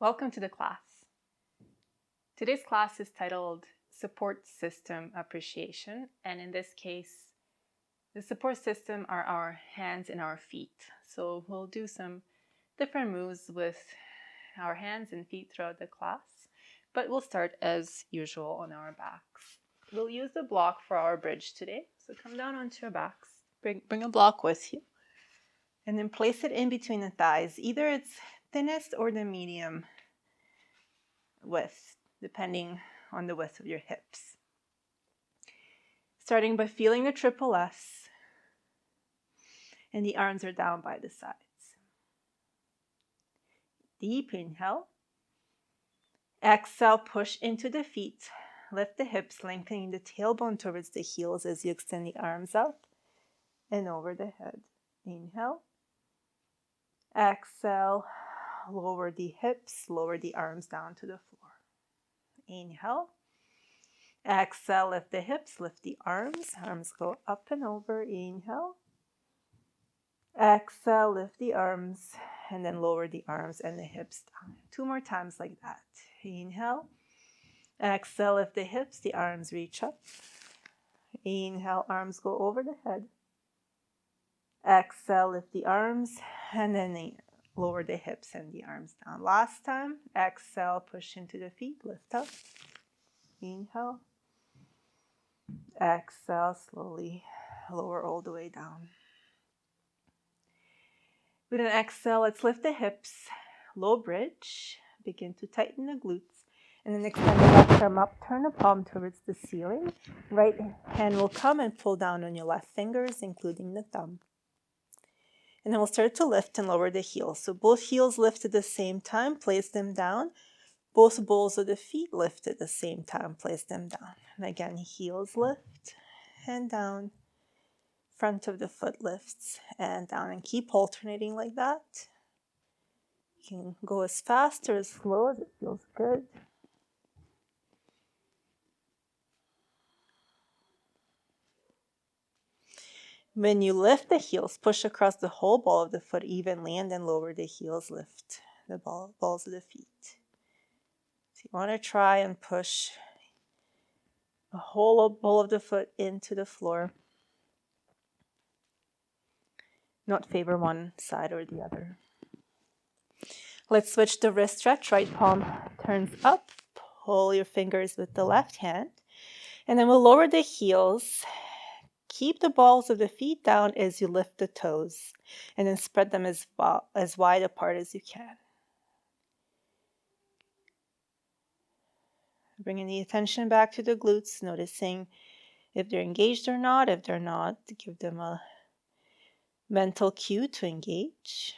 Welcome to the class. Today's class is titled Support System Appreciation, and in this case, the support system are our hands and our feet. So we'll do some different moves with our hands and feet throughout the class, but we'll start as usual on our backs. We'll use the block for our bridge today, so come down onto your backs, bring a block with you, and then place it in between the thighs. Either it's thinnest or the medium width, depending on the width of your hips. Starting by feeling the triple S, and the arms are down by the sides. Deep inhale. Exhale, push into the feet. Lift the hips, lengthening the tailbone towards the heels as you extend the arms out and over the head. Inhale. Exhale, lower the hips, lower the arms down to the floor. Inhale. Exhale, lift the hips, lift the arms. Arms go up and over. Inhale. Exhale, lift the arms, and then lower the arms and the hips down. 2 more times like that. Inhale. Exhale, lift the hips, the arms reach up. Inhale, arms go over the head. Exhale, lift the arms, and then lower the hips and the arms down. Last time. Exhale, push into the feet, lift up. Inhale. Exhale, slowly lower all the way down. With an exhale, let's lift the hips, low bridge, begin to tighten the glutes, and then extend the left arm up, turn the palm towards the ceiling. Right hand will come and pull down on your left fingers, including the thumb. And then we'll start to lift and lower the heels. So both heels lift at the same time, place them down. Both balls of the feet lift at the same time, place them down. And again, heels lift and down. Front of the foot lifts and down, and keep alternating like that. You can go as fast or as slow as it feels good. When you lift the heels, push across the whole ball of the foot evenly, and then lower the heels, lift the balls of the feet. So you want to try and push the whole ball of the foot into the floor. Not favor one side or the other. Let's switch the wrist stretch. Right palm turns up. Pull your fingers with the left hand. And then we'll lower the heels. Keep the balls of the feet down as you lift the toes. And then spread them as wide apart as you can. Bringing the attention back to the glutes, noticing if they're engaged or not. If they're not, give them a mental cue to engage.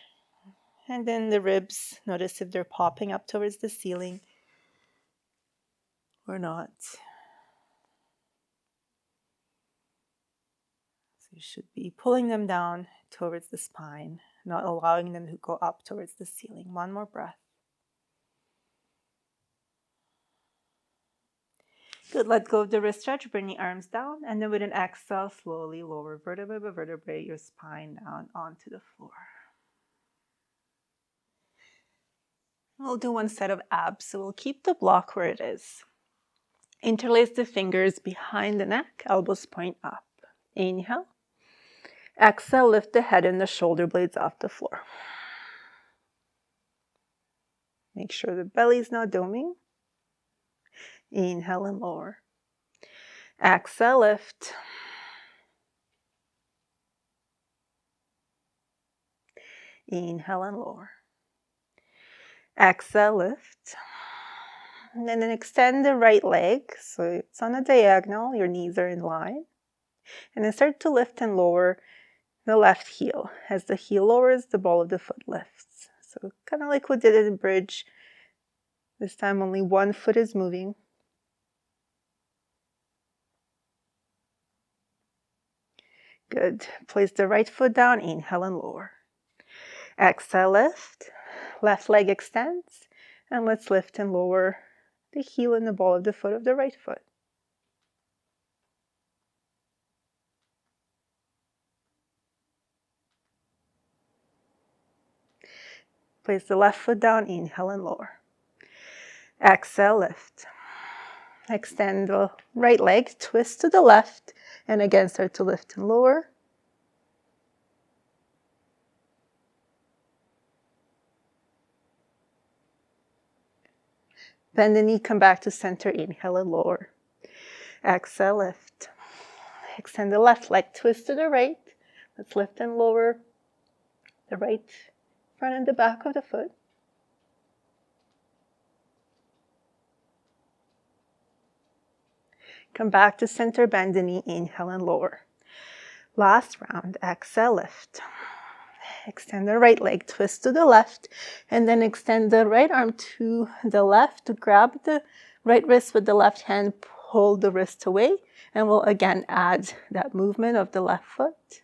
And then the ribs, notice if they're popping up towards the ceiling or not. So you should be pulling them down towards the spine, not allowing them to go up towards the ceiling. One more breath. Good, let go of the wrist stretch, bring the arms down, and then with an exhale, slowly lower vertebra by vertebra, your spine down onto the floor. We'll do one set of abs, so we'll keep the block where it is. Interlace the fingers behind the neck, elbows point up. Inhale. Exhale, lift the head and the shoulder blades off the floor. Make sure the belly's not doming. Inhale and lower. Exhale, lift. Inhale and lower. Exhale, lift. And then extend the right leg, so it's on a diagonal, your knees are in line. And then start to lift and lower the left heel. As the heel lowers, the ball of the foot lifts. So kind of like we did in the bridge. This time only one foot is moving. Good. Place the right foot down, inhale and lower. Exhale, lift. Left leg extends. And let's lift and lower the heel and the ball of the foot of the right foot. Place the left foot down, inhale and lower. Exhale, lift. Extend the right leg, twist to the left, and again start to lift and lower. Bend the knee, come back to center, inhale and lower. Exhale, lift. Extend the left leg, twist to the right. Let's lift and lower the right front and the back of the foot. Come back to center, bend the knee, inhale and lower. Last round, exhale, lift. Extend the right leg, twist to the left, and then extend the right arm to the left to grab the right wrist with the left hand, pull the wrist away, and we'll again add that movement of the left foot.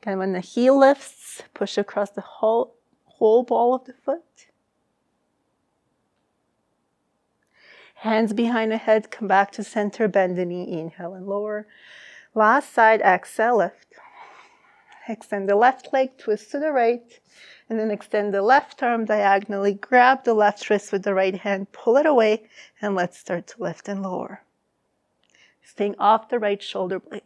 Again, when the heel lifts, push across the whole ball of the foot. Hands behind the head, come back to center, bend the knee, inhale and lower. Last side, exhale, lift. Extend the left leg, twist to the right, and then extend the left arm diagonally, grab the left wrist with the right hand, pull it away, and let's start to lift and lower. Staying off the right shoulder blade.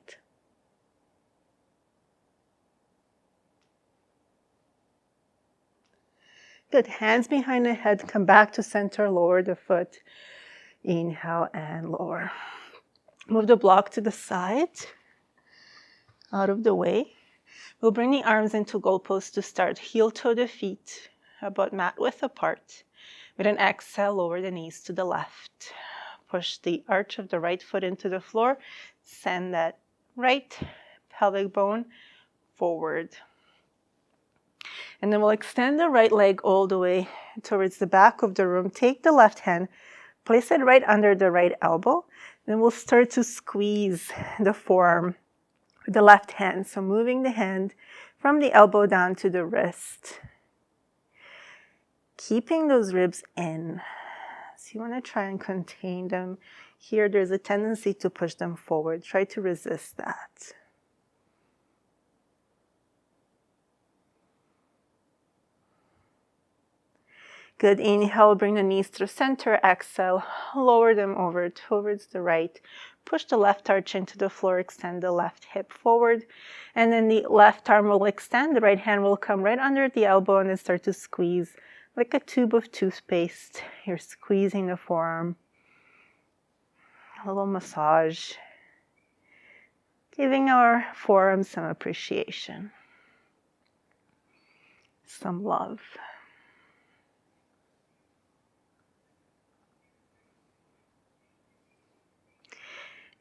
Good, hands behind the head, come back to center, lower the foot. Inhale and lower. Move the block to the side, out of the way. We'll bring the arms into goalpost to start. Heel toe the feet about mat width apart. With an exhale, lower the knees to the left. Push the arch of the right foot into the floor. Send that right pelvic bone forward. And then we'll extend the right leg all the way towards the back of the room. Take the left hand, place it right under the right elbow. Then we'll start to squeeze the forearm with the left hand. So moving the hand from the elbow down to the wrist. Keeping those ribs in. So you want to try and contain them. Here there's a tendency to push them forward. Try to resist that. Good, inhale, bring the knees through center, exhale, lower them over towards the right. Push the left arch into the floor, extend the left hip forward. And then the left arm will extend, the right hand will come right under the elbow and then start to squeeze like a tube of toothpaste. You're squeezing the forearm. A little massage. Giving our forearm some appreciation. Some love.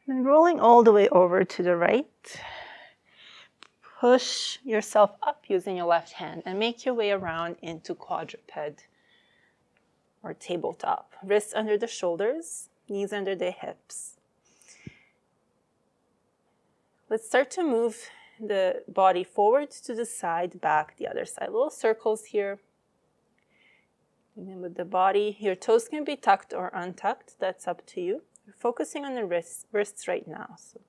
And rolling all the way over to the right. Push yourself up using your left hand and make your way around into quadruped or tabletop. Wrists under the shoulders, knees under the hips. Let's start to move the body forward to the side, back, the other side. Little circles here. And then with the body, your toes can be tucked or untucked. That's up to you. We're focusing on the wrists right now. So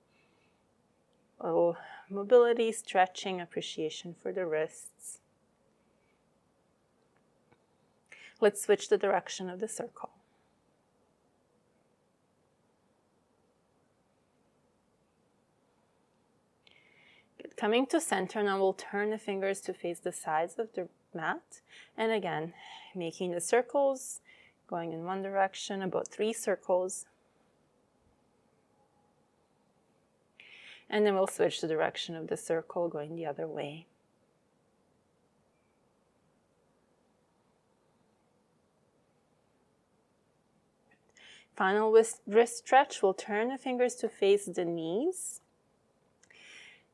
a little mobility, stretching, appreciation for the wrists. Let's switch the direction of the circle. Good. Coming to center, now we'll turn the fingers to face the sides of the mat. And again, making the circles, going in one direction, about 3 circles. And then we'll switch the direction of the circle, going the other way. Final wrist stretch, we'll turn the fingers to face the knees.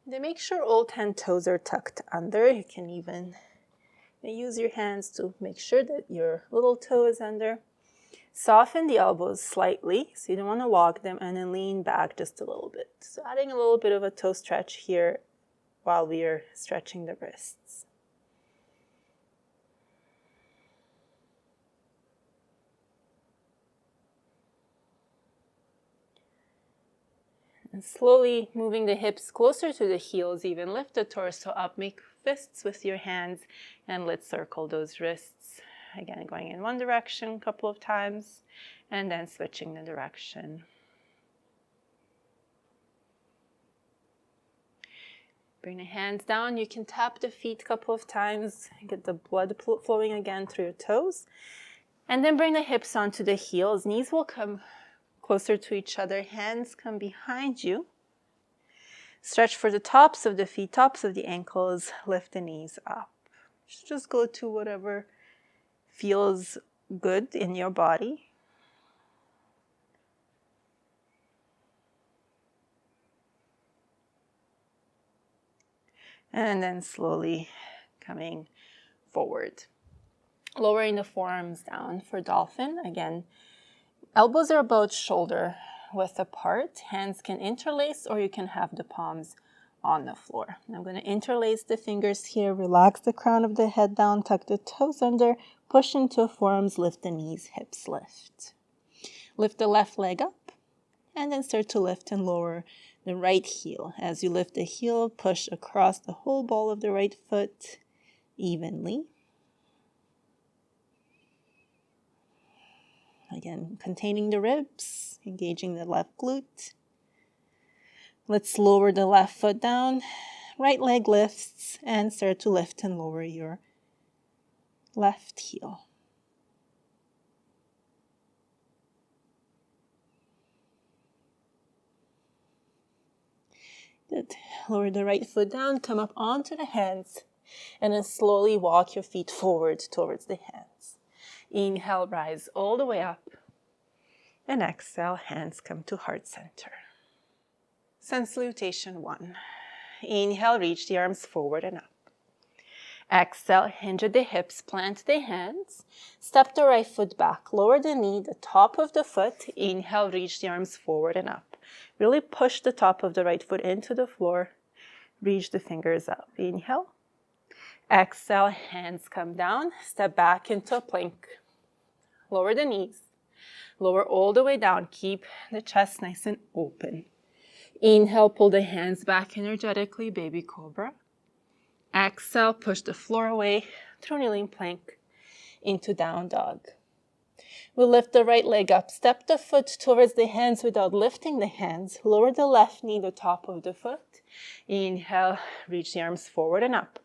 Then make sure all 10 toes are tucked under. You can even use your hands to make sure that your little toe is under. Soften the elbows slightly, so you don't want to lock them, and then lean back just a little bit. So adding a little bit of a toe stretch here while we are stretching the wrists. And slowly moving the hips closer to the heels, even lift the torso up, make fists with your hands, and let's circle those wrists Again, going in one direction a couple of times and then switching the direction. Bring the hands down. You can tap the feet a couple of times, get the blood flowing again through your toes. And then bring the hips onto the heels. Knees will come closer to each other. Hands come behind you. Stretch for the tops of the feet, tops of the ankles. Lift the knees up. Just go to whatever feels good in your body. And then slowly coming forward. Lowering the forearms down for dolphin. Again, elbows are about shoulder width apart. Hands can interlace or you can have the palms on the floor. I'm going to interlace the fingers here. Relax the crown of the head down. Tuck the toes under. Push into forearms. Lift the knees. Hips lift. Lift the left leg up. And then start to lift and lower the right heel. As you lift the heel, push across the whole ball of the right foot evenly. Again, containing the ribs, engaging the left glute. Let's lower the left foot down. Right leg lifts and start to lift and lower your left heel. Good. Lower the right foot down, come up onto the hands, and then slowly walk your feet forward towards the hands. Inhale, rise all the way up. And exhale, hands come to heart center. Sun salutation 1. Inhale, reach the arms forward and up. Exhale, hinge at the hips, plant the hands. Step the right foot back, lower the knee, the top of the foot. Inhale, reach the arms forward and up. Really push the top of the right foot into the floor. Reach the fingers up. Inhale. Exhale, hands come down. Step back into a plank. Lower the knees. Lower all the way down. Keep the chest nice and open. Inhale, pull the hands back energetically, baby cobra. Exhale, push the floor away through kneeling plank into down dog. We'll lift the right leg up. Step the foot towards the hands without lifting the hands. Lower the left knee, the top of the foot. Inhale, reach the arms forward and up.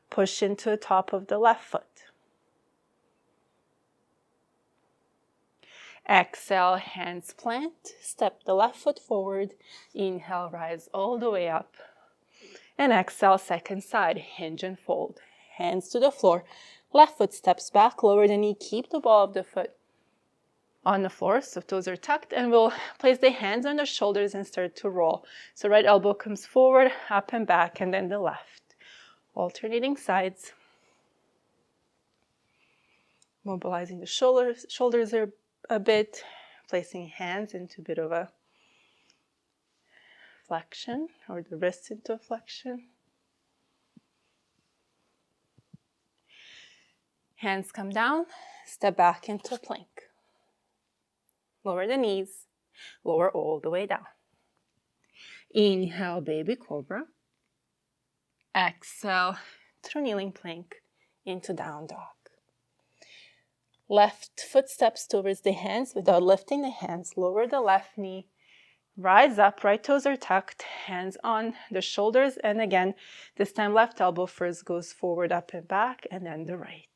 Push into the top of the left foot. Exhale, hands plant. Step the left foot forward. Inhale, rise all the way up. And exhale, second side, hinge and fold. Hands to the floor. Left foot steps back, lower the knee. Keep the ball of the foot on the floor, so toes are tucked, and we'll place the hands on the shoulders and start to roll. So right elbow comes forward, up and back, and then the left. Alternating sides. Mobilizing the shoulders are a bit, placing hands into a bit of a flexion, or the wrists into a flexion. Hands come down, step back into plank. Lower the knees, lower all the way down. Inhale, baby cobra. Exhale, through kneeling plank into down dog. Left foot steps towards the hands without lifting the hands. Lower the left knee. Rise up, right toes are tucked, hands on the shoulders. And again, this time left elbow first goes forward, up and back, and then the right.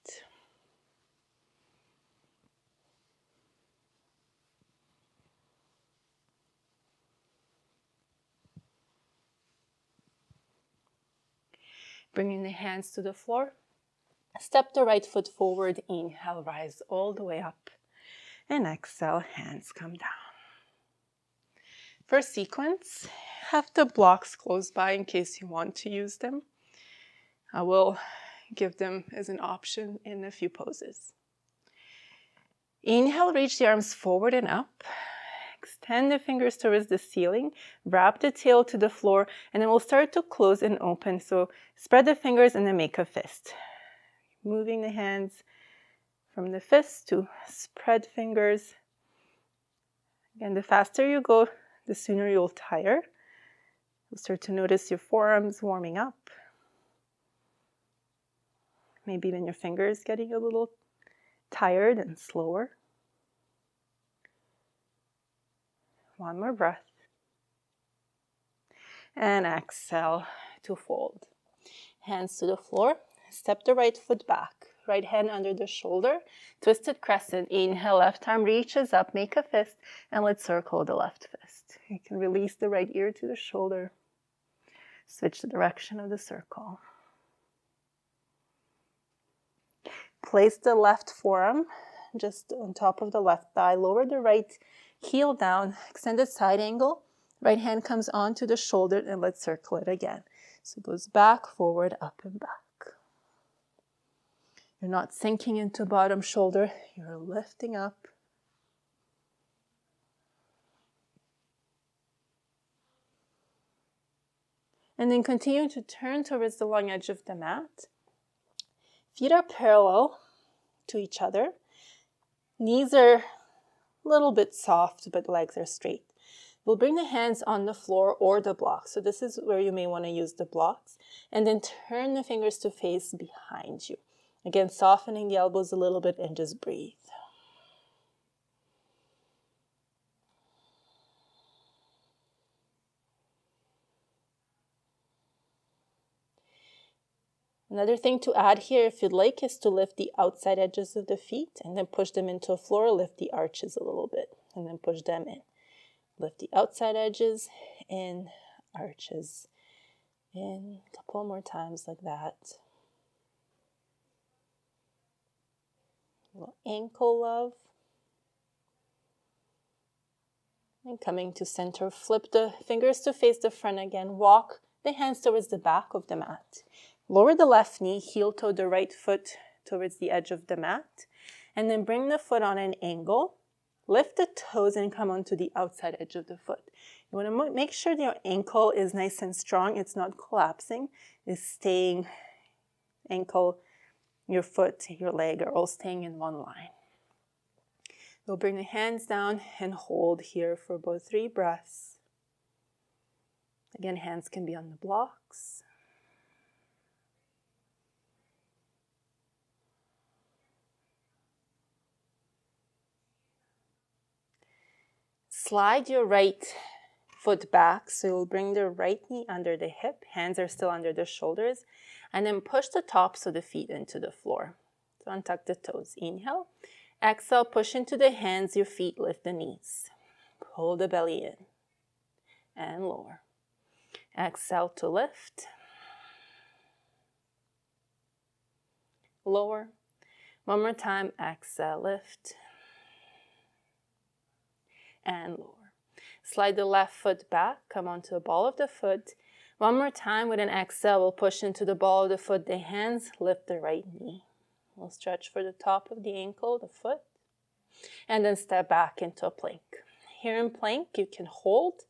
Bringing the hands to the floor. Step the right foot forward. Inhale, rise all the way up. And exhale, hands come down. For sequence, have the blocks close by in case you want to use them. I will give them as an option in a few poses. Inhale, reach the arms forward and up. Extend the fingers towards the ceiling. Wrap the tail to the floor, and then we'll start to close and open. So spread the fingers and then make a fist. Moving the hands from the fist to spread fingers. Again, the faster you go, the sooner you'll tire. You'll start to notice your forearms warming up. Maybe even your fingers getting a little tired and slower. One more breath. And exhale to fold. Hands to the floor. Step the right foot back. Right hand under the shoulder. Twisted crescent. Inhale, left arm reaches up. Make a fist. And let's circle the left fist. You can release the right ear to the shoulder. Switch the direction of the circle. Place the left forearm just on top of the left thigh. Lower the right heel down. Extended side angle. Right hand comes onto the shoulder and let's circle it again. So it goes back, forward, up and back. You're not sinking into bottom shoulder. You're lifting up. And then continue to turn towards the long edge of the mat. Feet are parallel to each other. Knees are a little bit soft, but legs are straight. We'll bring the hands on the floor or the blocks. So this is where you may want to use the blocks. And then turn the fingers to face behind you. Again, softening the elbows a little bit and just breathe. Another thing to add here, if you'd like, is to lift the outside edges of the feet and then push them into the floor. Lift the arches a little bit and then push them in. Lift the outside edges in, arches in. A couple more times like that. A little ankle love. And coming to center, flip the fingers to face the front again. Walk the hands towards the back of the mat. Lower the left knee, heel toe the right foot towards the edge of the mat. And then bring the foot on an angle. Lift the toes and come onto the outside edge of the foot. You want to make sure your ankle is nice and strong. It's not collapsing. It's staying, ankle, your foot, your leg are all staying in one line. We'll bring the hands down and hold here for about 3 breaths. Again, hands can be on the blocks. Slide your right foot back, so you'll bring the right knee under the hip. Hands are still under the shoulders. And then push the tops of the feet into the floor. So untuck the toes. Inhale. Exhale, push into the hands, your feet, lift the knees. Pull the belly in and lower. Exhale to lift. Lower. One more time. Exhale, lift. And lower. Slide the left foot back, come onto the ball of the foot. One more time with an exhale, we'll push into the ball of the foot, the hands, lift the right knee. We'll stretch for the top of the ankle, the foot, and then step back into a plank. Here in plank, you can hold,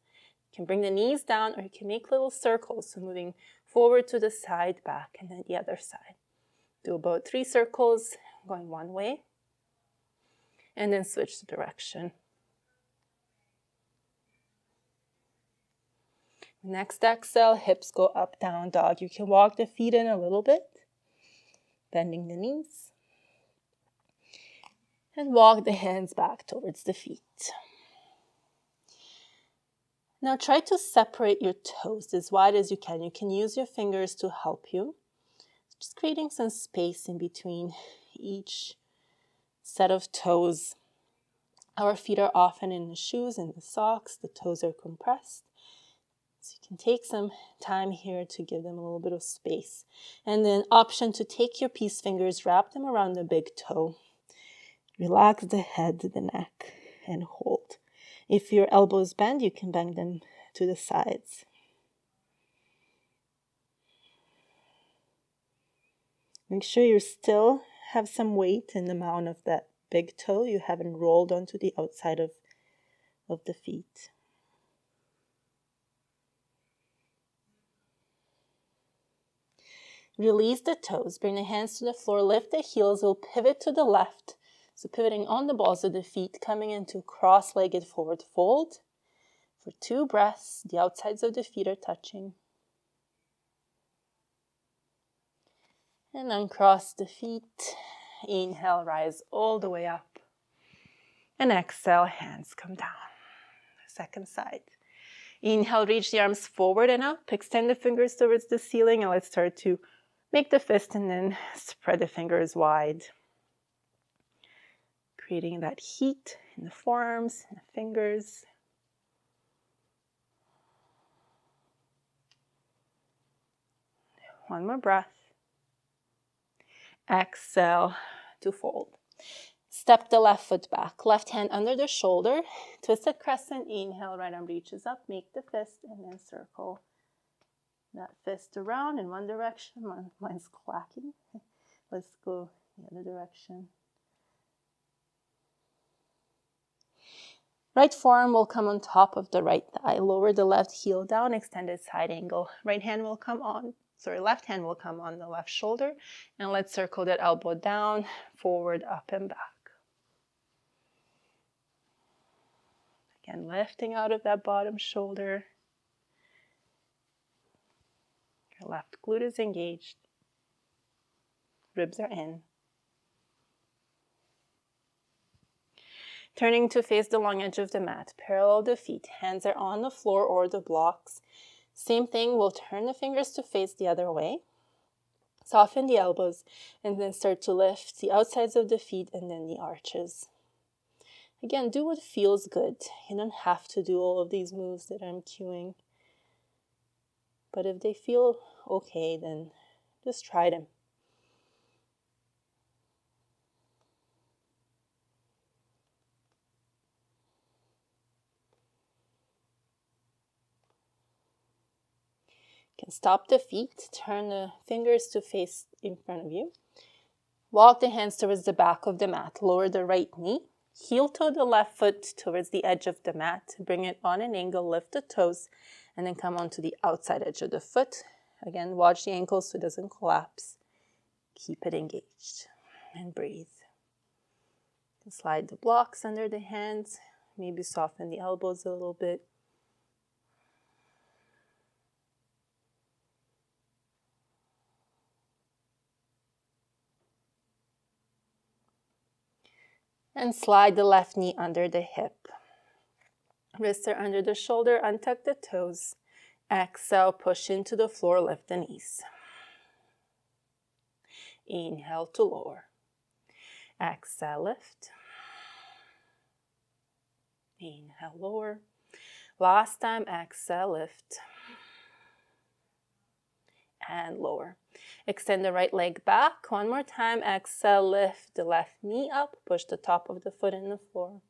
you can bring the knees down, or you can make little circles, so moving forward to the side, back, and then the other side. Do about 3 circles, going one way, and then switch the direction. Next exhale, hips go up, down dog. You can walk the feet in a little bit, bending the knees. And walk the hands back towards the feet. Now try to separate your toes as wide as you can. You can use your fingers to help you. Just creating some space in between each set of toes. Our feet are often in the shoes and the socks. The toes are compressed. So you can take some time here to give them a little bit of space. And then option to take your peace fingers, wrap them around the big toe. Relax the head, the neck, and hold. If your elbows bend, you can bend them to the sides. Make sure you still have some weight in the mound of that big toe. You haven't rolled onto the outside of the feet. Release the toes. Bring the hands to the floor. Lift the heels. We'll pivot to the left. So pivoting on the balls of the feet, coming into cross-legged forward fold. For 2 breaths, the outsides of the feet are touching. And uncross the feet Inhale, rise all the way up. And exhale, hands come down. Second side. Inhale, reach the arms forward and up. Extend the fingers towards the ceiling, and let's start to make the fist and then spread the fingers wide. Creating that heat in the forearms and the fingers. One more breath. Exhale to fold. Step the left foot back. Left hand under the shoulder. Twisted crescent. Inhale, right arm reaches up. Make the fist and then circle that fist around in one direction. Mine's clacking. Let's go the other direction. Right forearm will come on top of the right thigh. Lower the left heel down, extended side angle. Left hand will come on the left shoulder. And let's circle that elbow down, forward, up, and back. Again, lifting out of that bottom shoulder. Your left glute is engaged. Ribs are in. Turning to face the long edge of the mat. Parallel the feet. Hands are on the floor or the blocks. Same thing, we'll turn the fingers to face the other way. Soften the elbows and then start to lift the outsides of the feet and then the arches. Again, do what feels good. You don't have to do all of these moves that I'm cueing. But if they feel okay, then just try them. You can stop the feet, turn the fingers to face in front of you. Walk the hands towards the back of the mat. Lower the right knee. Heel toe the left foot towards the edge of the mat. Bring it on an angle, lift the toes, and then come onto the outside edge of the foot. Again, watch the ankles so it doesn't collapse. Keep it engaged and breathe. Slide the blocks under the hands. Maybe soften the elbows a little bit. And slide the left knee under the hip. Wrists are under the shoulder, untuck the toes. Exhale, push into the floor, lift the knees. Inhale to lower. Exhale, lift. Inhale, lower. Last time, exhale, lift. And lower. Extend the right leg back. One more time, exhale, lift the left knee up. Push the top of the foot in the floor.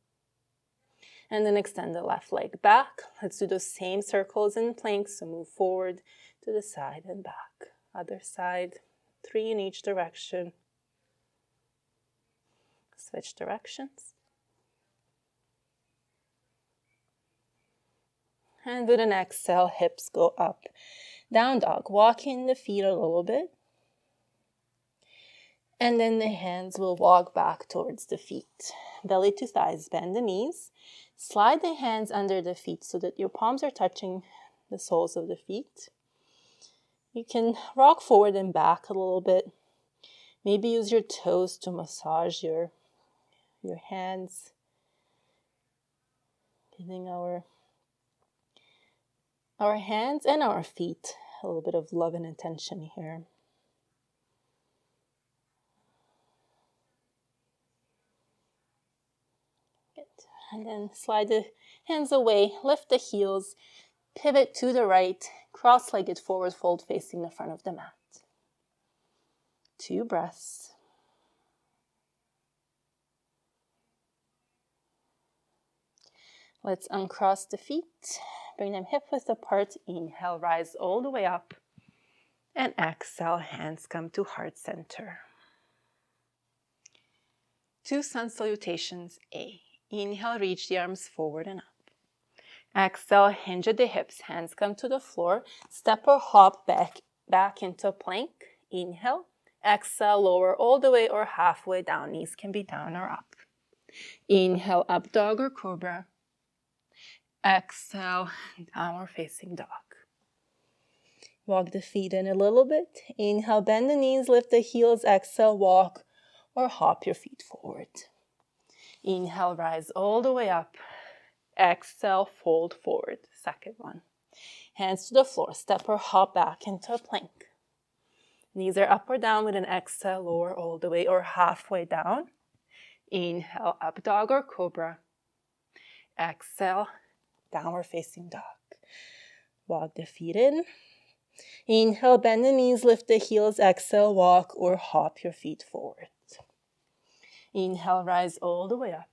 And then extend the left leg back. Let's do those same circles in planks. So move forward to the side and back. Other side, 3 in each direction. Switch directions. And with an exhale, hips go up. Down dog, walking the feet a little bit. And then the hands will walk back towards the feet. Belly to thighs, bend the knees. Slide the hands under the feet so that your palms are touching the soles of the feet. You can rock forward and back a little bit. Maybe use your toes to massage your hands. Giving our hands and our feet a little bit of love and attention here. Good. And then slide the hands away, lift the heels, pivot to the right, cross-legged forward fold facing the front of the mat. 2 breaths. Let's uncross the feet, bring them hip width apart. Inhale, rise all the way up. And exhale, hands come to heart center. 2 sun salutations A. Inhale, reach the arms forward and up. Exhale, hinge at the hips, hands come to the floor. Step or hop back into plank. Inhale. Exhale, lower all the way or halfway down. Knees can be down or up. Inhale, up dog or cobra. Exhale, downward facing dog. Walk the feet in a little bit. Inhale, bend the knees, lift the heels. Exhale, walk or hop your feet forward. Inhale, rise all the way up. Exhale, fold forward. Second one. Hands to the floor. Step or hop back into a plank. Knees are up or down with an exhale, lower all the way or halfway down. Inhale, up dog or cobra. Exhale, downward facing dog. Walk the feet in. Inhale, bend the knees, lift the heels. Exhale, walk or hop your feet forward. Inhale, rise all the way up.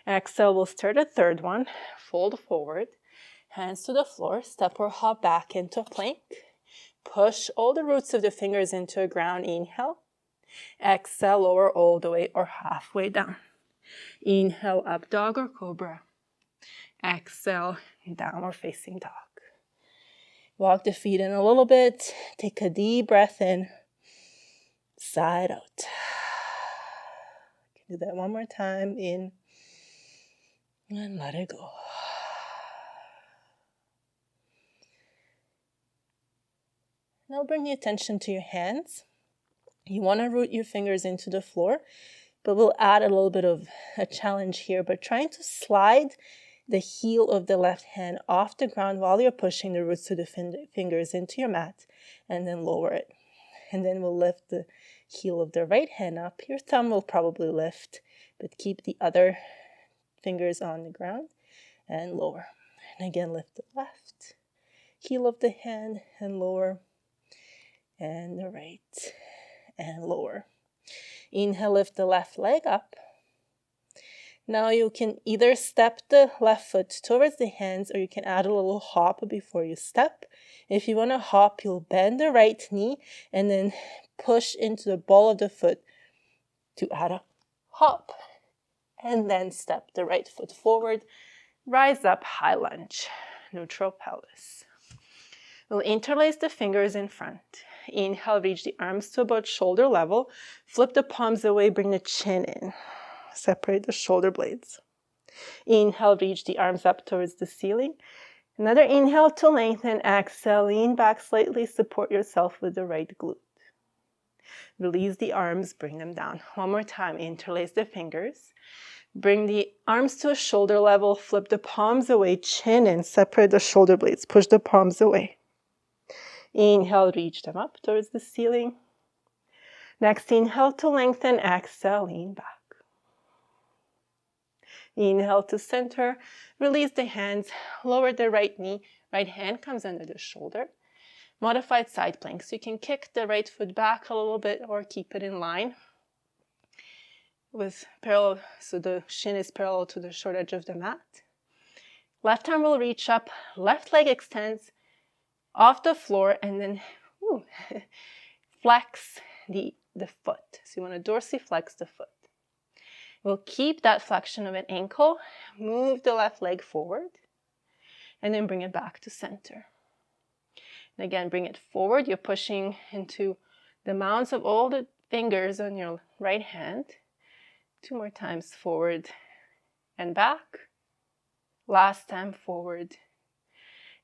Exhale, we'll start a third one. Fold forward. Hands to the floor. Step or hop back into a plank. Push all the roots of the fingers into the ground. Inhale. Exhale, lower all the way or halfway down. Inhale, up dog or cobra. Exhale, downward facing dog. Walk the feet in a little bit. Take a deep breath in. Side out. Do that one more time. In. And let it go. Now bring your attention to your hands. You want to root your fingers into the floor, but we'll add a little bit of a challenge here, but trying to slide the heel of the left hand off the ground while you're pushing the roots of the fingers into your mat, and then lower it. And then we'll lift the heel of the right hand up. Your thumb will probably lift, but keep the other fingers on the ground and lower. And again, lift the left heel of the hand and lower, and the right and lower. Inhale, lift the left leg up. Now you can either step the left foot towards the hands, or you can add a little hop before you step. If you want to hop, you'll bend the right knee and then push into the ball of the foot to add a hop. And then step the right foot forward. Rise up, high lunge, neutral pelvis. We'll interlace the fingers in front. Inhale, reach the arms to about shoulder level. Flip the palms away, bring the chin in. Separate the shoulder blades. Inhale, reach the arms up towards the ceiling. Another inhale to lengthen. Exhale, lean back slightly. Support yourself with the right glute. Release the arms, bring them down. One more time, interlace the fingers. Bring the arms to a shoulder level. Flip the palms away, chin in. Separate the shoulder blades. Push the palms away. Inhale, reach them up towards the ceiling. Next, inhale to lengthen. Exhale, lean back. Inhale to center. Release the hands. Lower the right knee. Right hand comes under the shoulder. Modified side plank. So you can kick the right foot back a little bit or keep it in line with parallel, so the shin is parallel to the short edge of the mat. Left arm will reach up. Left leg extends off the floor, and then flex the foot. So you want to dorsiflex the foot. We'll keep that flexion of an ankle. Move the left leg forward, and then bring it back to center. And again, bring it forward. You're pushing into the mounds of all the fingers on your right hand. 2 more times, forward and back. Last time, forward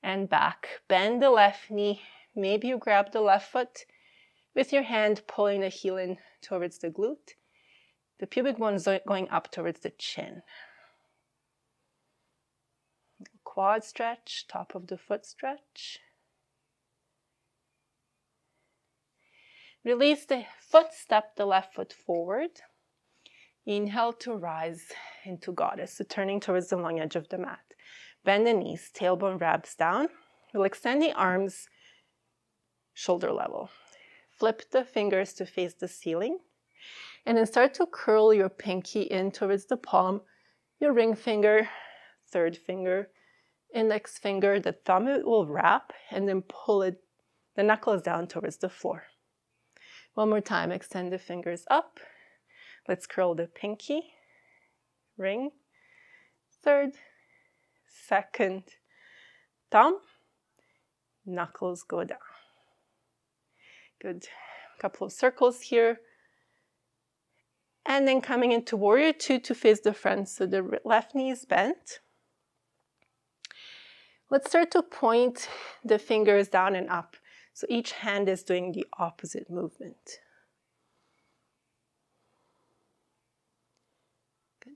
and back. Bend the left knee. Maybe you grab the left foot with your hand, pulling the heel in towards the glute. The pubic bone is going up towards the chin. Quad stretch, top of the foot stretch. Release the foot, step the left foot forward. Inhale to rise into goddess, so turning towards the long edge of the mat. Bend the knees, tailbone wraps down. We'll extend the arms shoulder level. Flip the fingers to face the ceiling. And then start to curl your pinky in towards the palm, your ring finger, third finger, index finger, the thumb it will wrap, and then pull it, the knuckles down towards the floor. One more time, extend the fingers up. Let's curl the pinky, ring, third, second, thumb, knuckles go down. Good. A couple of circles here. And then coming into warrior two to face the front, so the left knee is bent. Let's start to point the fingers down and up. So each hand is doing the opposite movement.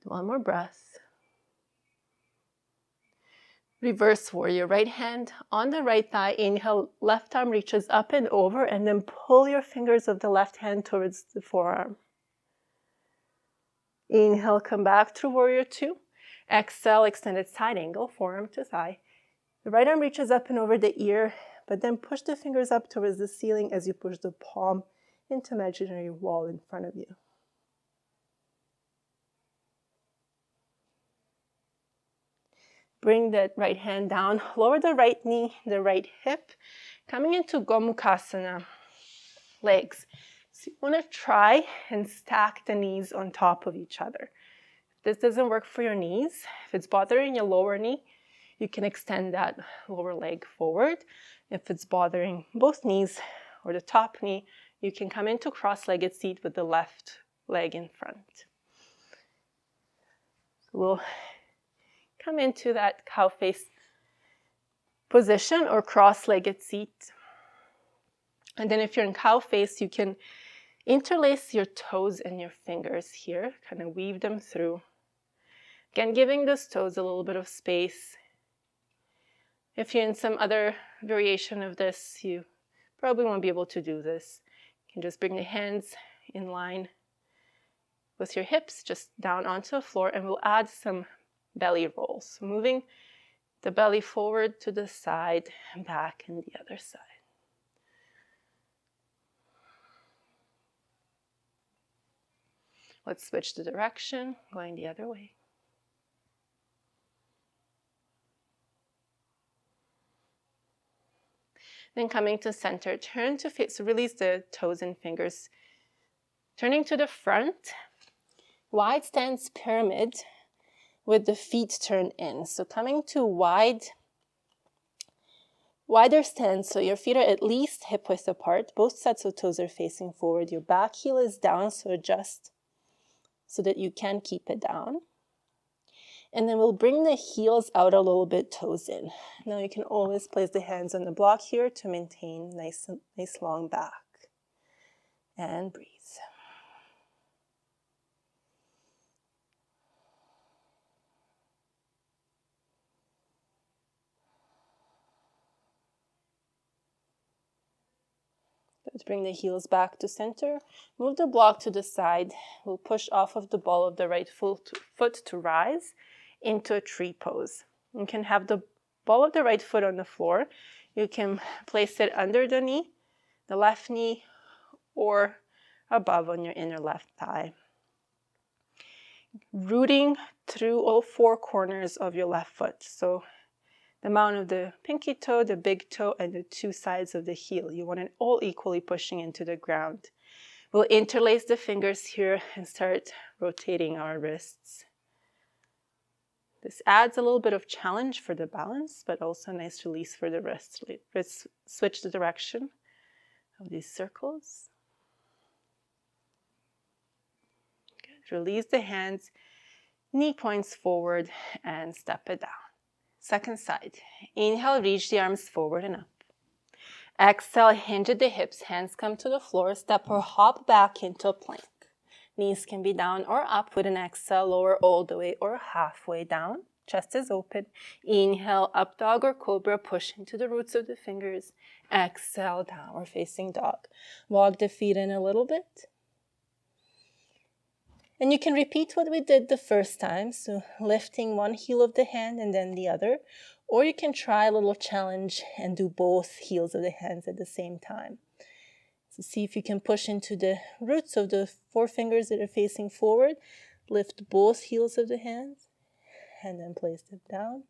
One more breath. Reverse warrior, right hand on the right thigh. Inhale, left arm reaches up and over, and then pull your fingers of the left hand towards the forearm. Inhale, come back to warrior two. Exhale, extended side angle, forearm to thigh. The right arm reaches up and over the ear, but then push the fingers up towards the ceiling as you push the palm into imaginary wall in front of you. Bring that right hand down, lower the right knee, the right hip, coming into Gomukhasana, legs. So you want to try and stack the knees on top of each other. If this doesn't work for your knees, if it's bothering your lower knee, you can extend that lower leg forward. If it's bothering both knees or the top knee, you can come into cross-legged seat with the left leg in front. So we'll come into that cow face position or cross-legged seat. And then if you're in cow face, you can interlace your toes and your fingers here, kind of weave them through. Again, giving those toes a little bit of space. If you're in some other variation of this, you probably won't be able to do this. You can just bring the hands in line with your hips, just down onto the floor, and we'll add some belly rolls. So moving the belly forward to the side and back and the other side. Let's switch the direction, going the other way. Then coming to center, turn to face, so release the toes and fingers. Turning to the front, wide stance pyramid with the feet turned in. So coming to wider stance, so your feet are at least hip width apart. Both sets of toes are facing forward. Your back heel is down, so adjust so that you can keep it down. And then we'll bring the heels out a little bit, toes in. Now you can always place the hands on the block here to maintain nice long back. And breathe. Let's bring the heels back to center. Move the block to the side. We'll push off of the ball of the right foot to rise into a tree pose. You can have the ball of the right foot on the floor. You can place it under the knee, the left knee, or above on your inner left thigh. Rooting through all four corners of your left foot. So the amount of the pinky toe, the big toe, and the two sides of the heel. You want it all equally pushing into the ground. We'll interlace the fingers here and start rotating our wrists. This adds a little bit of challenge for the balance, but also a nice release for the wrists. Wrists switch the direction of these circles. Good. Release the hands, knee points forward, and step it down. Second side. Inhale, reach the arms forward and up. Exhale, hinge at the hips, hands come to the floor, step or hop back into a plank. Knees can be down or up with an exhale, lower all the way or halfway down. Chest is open. Inhale, up dog or cobra, push into the roots of the fingers. Exhale, downward facing dog. Walk the feet in a little bit. And you can repeat what we did the first time, so lifting one heel of the hand and then the other. Or you can try a little challenge and do both heels of the hands at the same time. So see if you can push into the roots of the forefingers that are facing forward. Lift both heels of the hands and then place them down.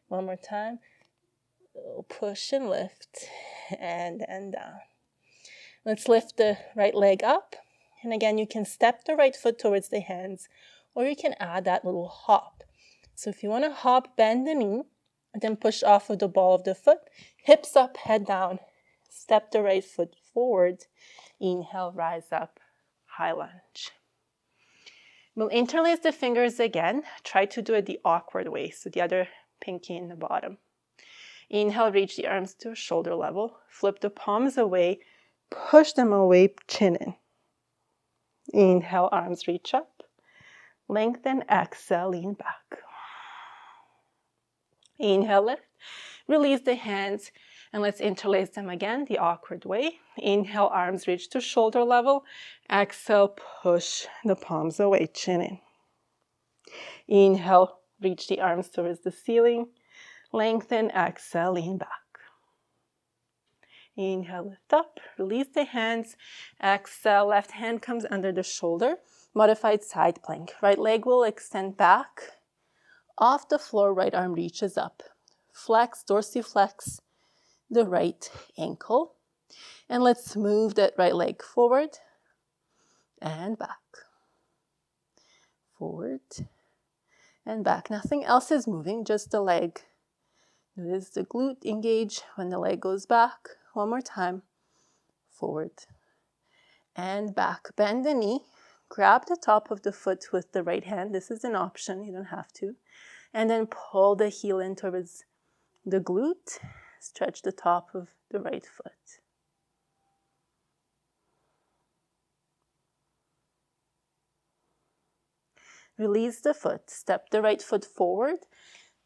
One more time. Push and lift and down. Let's lift the right leg up. And again, you can step the right foot towards the hands, or you can add that little hop. So if you want to hop, bend the knee, and then push off of the ball of the foot, hips up, head down, step the right foot forward, inhale, rise up, high lunge. We'll interlace the fingers again. Try to do it the awkward way, so the other pinky in the bottom. Inhale, reach the arms to shoulder level, flip the palms away, push them away, chin in. Inhale, arms reach up. Lengthen, exhale, lean back. Inhale, lift. Release the hands and let's interlace them again the awkward way. Inhale, arms reach to shoulder level. Exhale, push the palms away, chin in. Inhale, reach the arms towards the ceiling. Lengthen, exhale, lean back. Inhale, lift up, release the hands. Exhale, left hand comes under the shoulder. Modified side plank. Right leg will extend back. Off the floor, right arm reaches up. Flex, dorsiflex the right ankle. And let's move that right leg forward and back. Forward and back. Nothing else is moving, just the leg. Notice the glute engage when the leg goes back. One more time. Forward and back. Bend the knee. Grab the top of the foot with the right hand. This is an option, you don't have to. And then pull the heel in towards the glute. Stretch the top of the right foot. Release the foot. Step the right foot forward.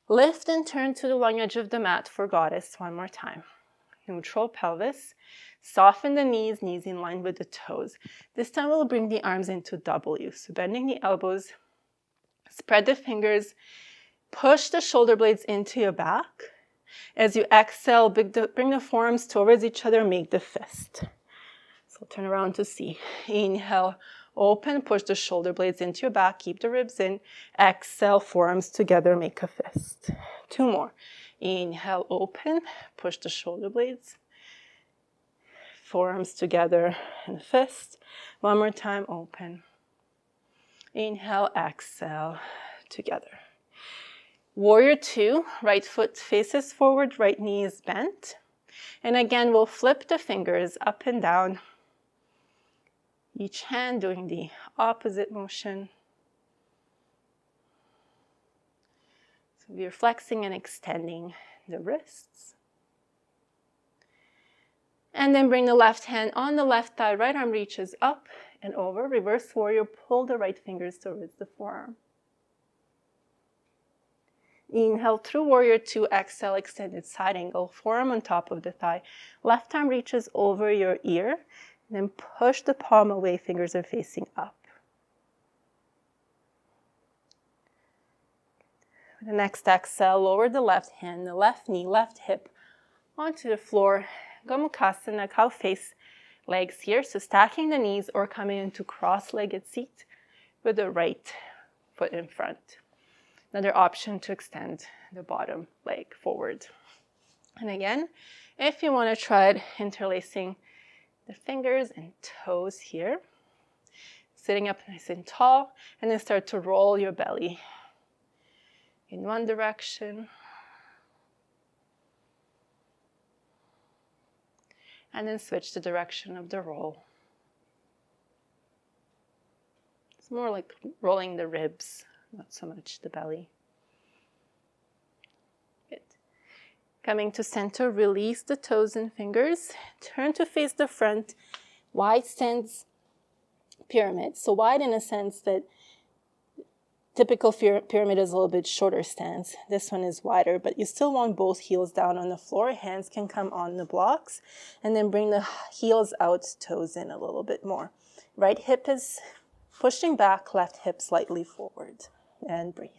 Lift and turn to the long edge of the mat for goddess one more time. Neutral pelvis. Soften the knees, knees in line with the toes. This time we'll bring the arms into W. So bending the elbows, spread the fingers, push the shoulder blades into your back. As you exhale, bring the forearms towards each other, make the fist. So turn around to see. Inhale, open, push the shoulder blades into your back, keep the ribs in. Exhale, forearms together, make a fist. Two more. Inhale, open, push the shoulder blades. Forearms together and fist. One more time, open. Inhale, exhale, together. Warrior two, right foot faces forward, right knee is bent. And again, we'll flip the fingers up and down. Each hand doing the opposite motion. So we're flexing and extending the wrists. And then bring the left hand on the left thigh, right arm reaches up and over. Reverse warrior, pull the right fingers towards the forearm. Inhale through warrior two, exhale, extended side angle, forearm on top of the thigh. Left arm reaches over your ear, and then push the palm away, fingers are facing up. The next exhale, lower the left hand, the left knee, left hip onto the floor. Gomukhasana, cow face, legs here. So stacking the knees or coming into cross-legged seat with the right foot in front. Another option to extend the bottom leg forward. And again, if you want to try it, interlacing the fingers and toes here. Sitting up nice and tall, and then start to roll your belly in one direction. And then switch the direction of the roll. It's more like rolling the ribs, not so much the belly. Good. Coming to center, release the toes and fingers. Turn to face the front. Wide stance pyramid. So wide in a sense that typical pyramid is a little bit shorter stance. This one is wider, but you still want both heels down on the floor. Hands can come on the blocks. And then bring the heels out, toes in a little bit more. Right hip is pushing back, left hip slightly forward. And breathe.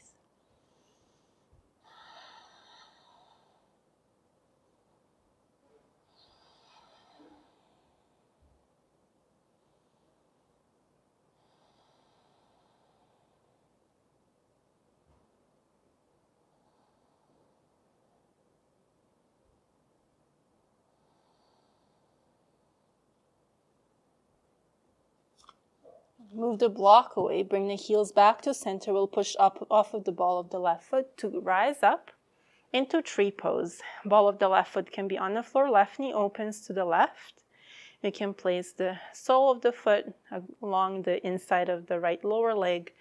Move the block away, bring the heels back to center. We'll push up off of the ball of the left foot to rise up into tree pose. Ball of the left foot can be on the floor, left knee opens to the left. You can place the sole of the foot along the inside of the right lower leg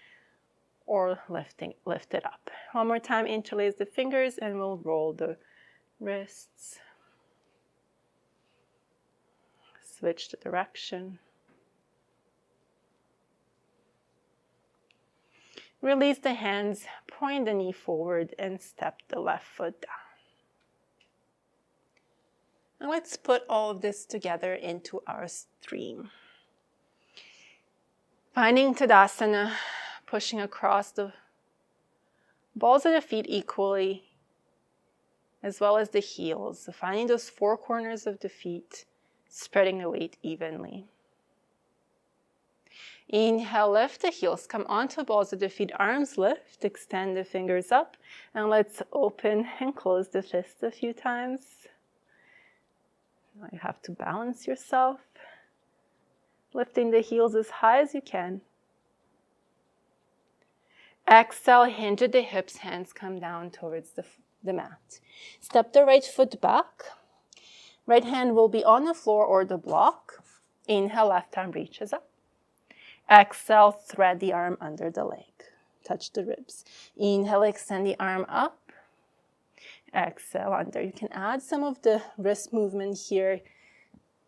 or lift it up. One more time, interlace the fingers and we'll roll the wrists. Switch the direction. Release the hands, point the knee forward, and step the left foot down. Now let's put all of this together into our stream. Finding Tadasana, pushing across the balls of the feet equally, as well as the heels. So finding those four corners of the feet, spreading the weight evenly. Inhale, lift the heels, come onto balls of the feet, arms lift, extend the fingers up, and let's open and close the fist a few times. Now you have to balance yourself, lifting the heels as high as you can. Exhale, hinge at the hips, hands come down towards the mat. Step the right foot back. Right hand will be on the floor or the block. Inhale, left arm reaches up. Exhale, thread the arm under the leg. Touch the ribs. Inhale, extend the arm up. Exhale, under. You can add some of the wrist movement here.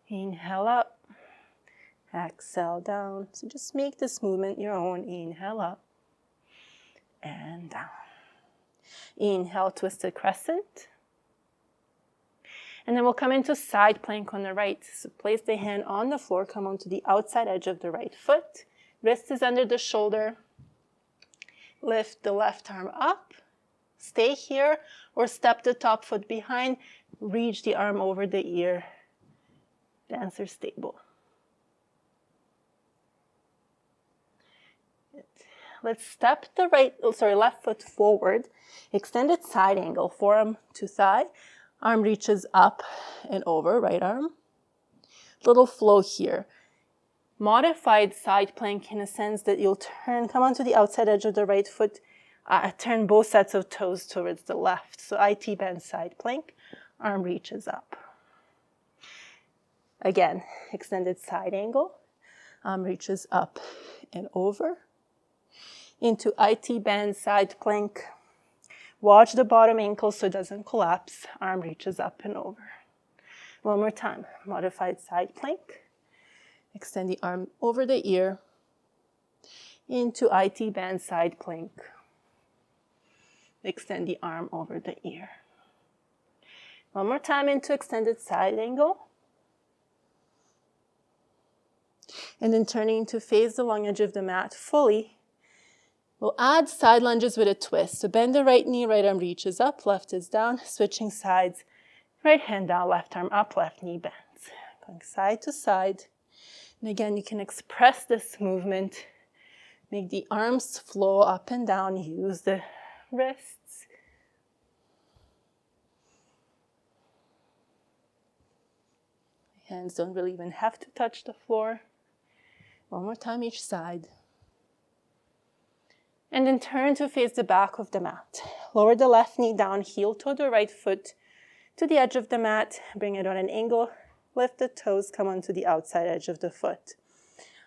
Inhale up. Exhale, down. So just make this movement your own. Inhale up. And down. Inhale, twisted crescent. And then we'll come into side plank on the right. So place the hand on the floor, come onto the outside edge of the right foot. Wrist is under the shoulder. Lift the left arm up. Stay here or step the top foot behind. Reach the arm over the ear. Dancer stable. Let's step the left foot forward. Extended side angle, forearm to thigh. Arm reaches up and over, right arm. Little flow here. Modified side plank in a sense that you'll come onto the outside edge of the right foot, turn both sets of toes towards the left. So IT bend side plank, arm reaches up. Again, extended side angle, arm reaches up and over. Into IT bend side plank. Watch the bottom ankle so it doesn't collapse. Arm reaches up and over. One more time. Modified side plank. Extend the arm over the ear. Into IT band side plank. Extend the arm over the ear. One more time into extended side angle. And then turning to face the long edge of the mat fully. We'll add side lunges with a twist. So bend the right knee, right arm reaches up, left is down, switching sides. Right hand down, left arm up, left knee bends. Going side to side. And again, you can express this movement. Make the arms flow up and down. Use the wrists. Hands don't really even have to touch the floor. One more time each side. And then turn to face the back of the mat. Lower the left knee down, heel toe the right foot to the edge of the mat. Bring it on an angle. Lift the toes, come onto the outside edge of the foot.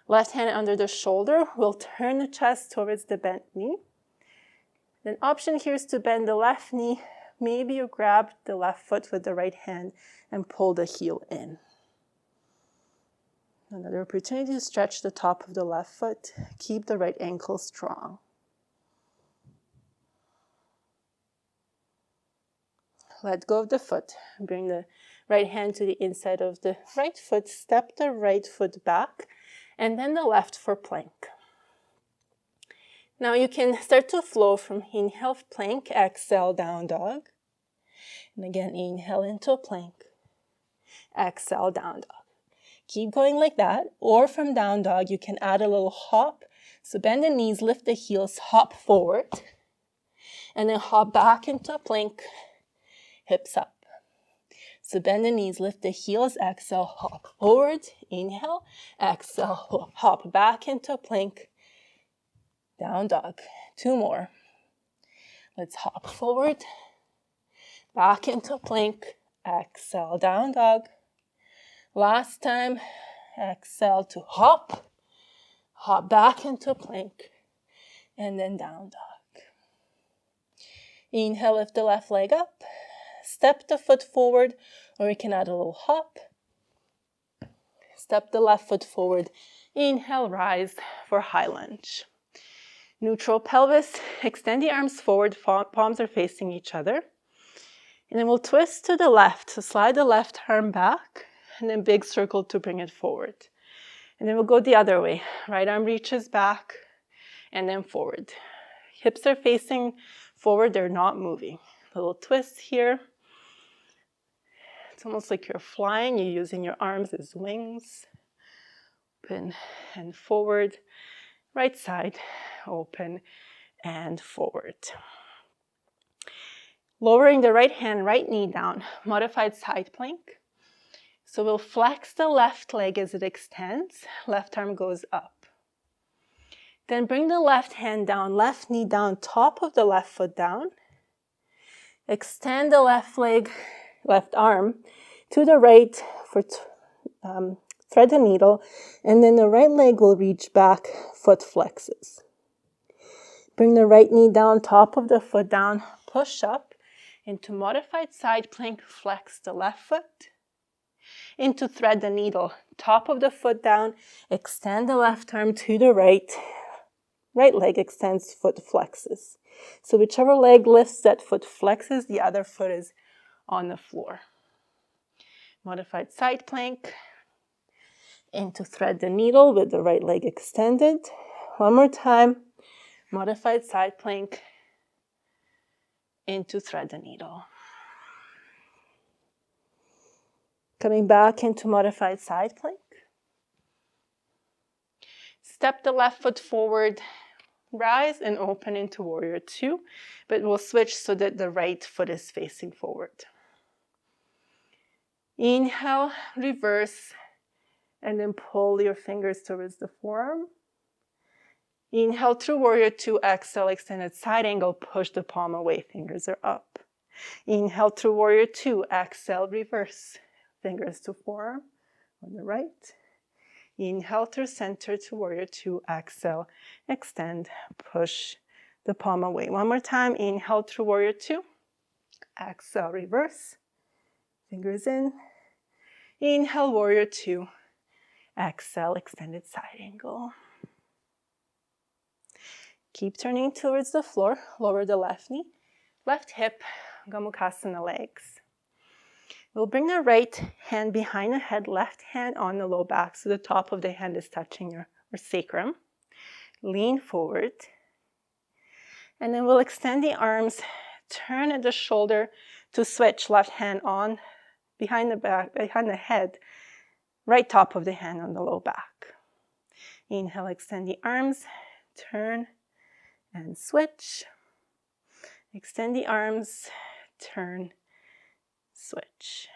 Left hand under the shoulder. We'll turn the chest towards the bent knee. Then option here is to bend the left knee. Maybe you grab the left foot with the right hand and pull the heel in. Another opportunity to stretch the top of the left foot. Keep the right ankle strong. Let go of the foot. Bring the right hand to the inside of the right foot. Step the right foot back. And then the left for plank. Now you can start to flow from inhale, plank, exhale, down dog. And again, inhale into a plank. Exhale, down dog. Keep going like that. Or from down dog, you can add a little hop. So bend the knees, lift the heels, hop forward. And then hop back into a plank. Hips up. So bend the knees, lift the heels, exhale, hop forward, inhale, exhale, hop back into plank, down dog. Two more. Let's hop forward, back into plank, exhale, down dog. Last time, exhale to hop back into plank, and then down dog. Inhale, lift the left leg up. Step the foot forward, or you can add a little hop. Step the left foot forward. Inhale, rise for high lunge. Neutral pelvis, extend the arms forward, palms are facing each other. And then we'll twist to the left, so slide the left arm back, and then big circle to bring it forward. And then we'll go the other way. Right arm reaches back, and then forward. Hips are facing forward, they're not moving. Little twist here. It's almost like you're flying, you're using your arms as wings. Open and forward. Right side, open and forward. Lowering the right hand, right knee down, modified side plank. So we'll flex the left leg as it extends, left arm goes up. Then bring the left hand down, left knee down, top of the left foot down. Extend the left leg, left arm to the right for thread the needle, and then the right leg will reach back, foot flexes. Bring the right knee down, top of the foot down, push up into modified side plank, flex the left foot. Into thread the needle, top of the foot down, extend the left arm to the right. Right leg extends, foot flexes. So whichever leg lifts, that foot flexes, the other foot is on the floor. Modified side plank, into thread the needle with the right leg extended. One more time, modified side plank, into thread the needle. Coming back into modified side plank. Step the left foot forward, rise and open into warrior two, but we'll switch so that the right foot is facing forward. Inhale, reverse, and then pull your fingers towards the forearm. Inhale through warrior two, exhale, extended side angle, push the palm away, fingers are up. Inhale through warrior two, exhale, reverse, fingers to forearm on the right. Inhale through center to warrior two, exhale, extend, push the palm away. One more time, inhale through warrior two, exhale, reverse, fingers in. Inhale, warrior two, exhale, extended side angle. Keep turning towards the floor, lower the left knee, left hip, Gomukhasana legs. We'll bring the right hand behind the head, left hand on the low back, so the top of the hand is touching your sacrum. Lean forward. And then we'll extend the arms, turn at the shoulder to switch left hand on behind the back, behind the head, right top of the hand on the low back. Inhale, extend the arms, turn and switch. Extend the arms, turn, switch.